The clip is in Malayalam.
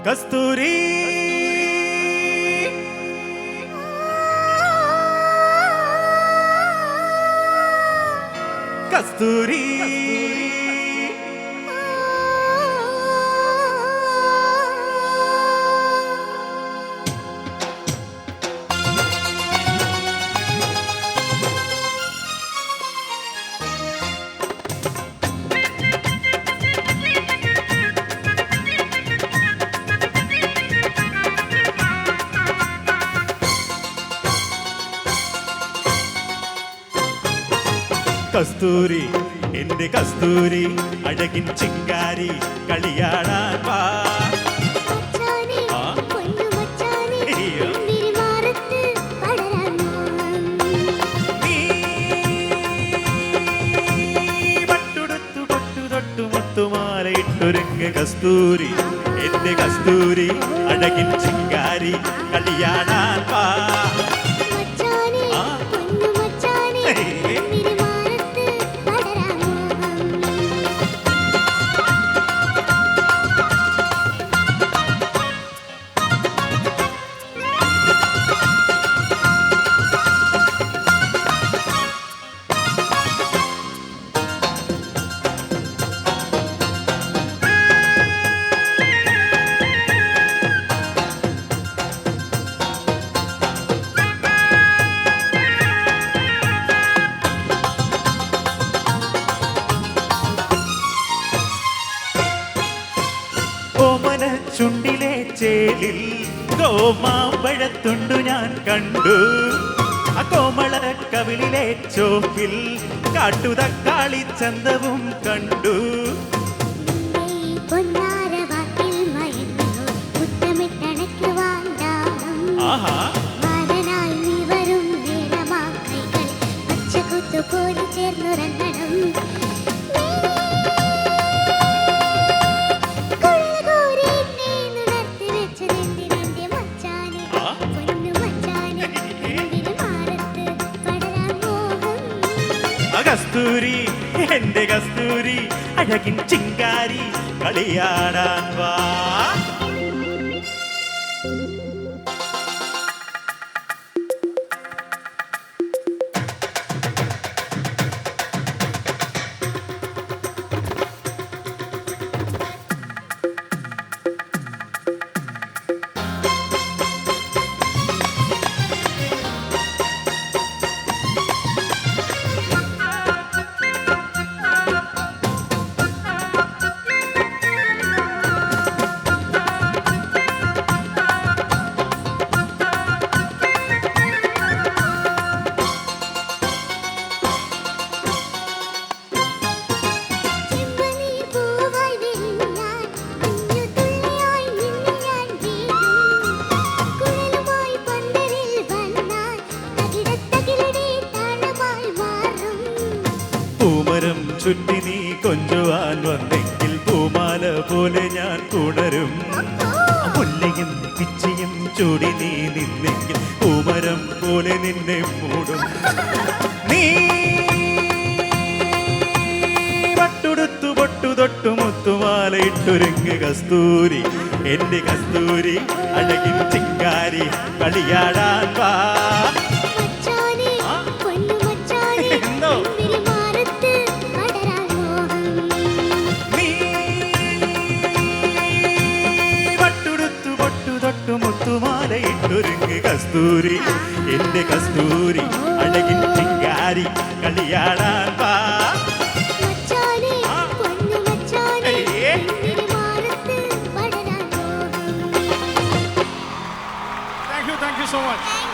കസ്തൂരി കസ്തൂരി കസ്തൂരി എന്റെ കസ്തൂരി അഴകിൻ ചിങ്കാരി കളിയാടാൻ വാ പട്ടുടുത്തു പൊട്ടുതൊട്ടു മുത്തുമാലയിട്ടൊരുങ്ങ് കസ്തൂരി എന്റെ കസ്തൂരി അഴകിൻ ചിങ്കാരി കളിയാടാൻ വാ ചുണ്ടിലെ ചേലിൽ കോമാമ്പഴത്തുണ്ടു ഞാൻ കണ്ടു ആ കോമള കവിളിലെ ചോപ്പിൽ കാട്ടുതക്കാളി ചന്തവും കണ്ടു ആഹാ കസ്തൂരി എന്റെ കസ്തൂരി അഴകിൻ ചിങ്കാരി കളിയാടാൻ വാ പൂമരം ചുറ്റി നീ കൊഞ്ചുവാൻ വന്നെങ്കിൽ പൂമാല പോലെ ഞാൻ തുടരും മുല്ലയും പിച്ചിയും ചൂടി നീ നിന്നെങ്കിൽ പൂമരം പോലെ നിന്നെ മൂടും നീ പട്ടുടുത്തു പൊട്ടുതൊട്ടു മുത്തുമാലയിട്ടൊരുങ്ങ് കസ്തൂരി എന്റെ കസ്തൂരി അഴകിൻ ചിങ്കാരി കളിയാടാൻ വാ മുത്തുമാലയിട്ടൊരുങ്ങ് കസ്തൂരി എന്റെ കസ്തൂരി അഴകിൻ ചിങ്കാരി കളിയാടാൻ വാ Thank you so much.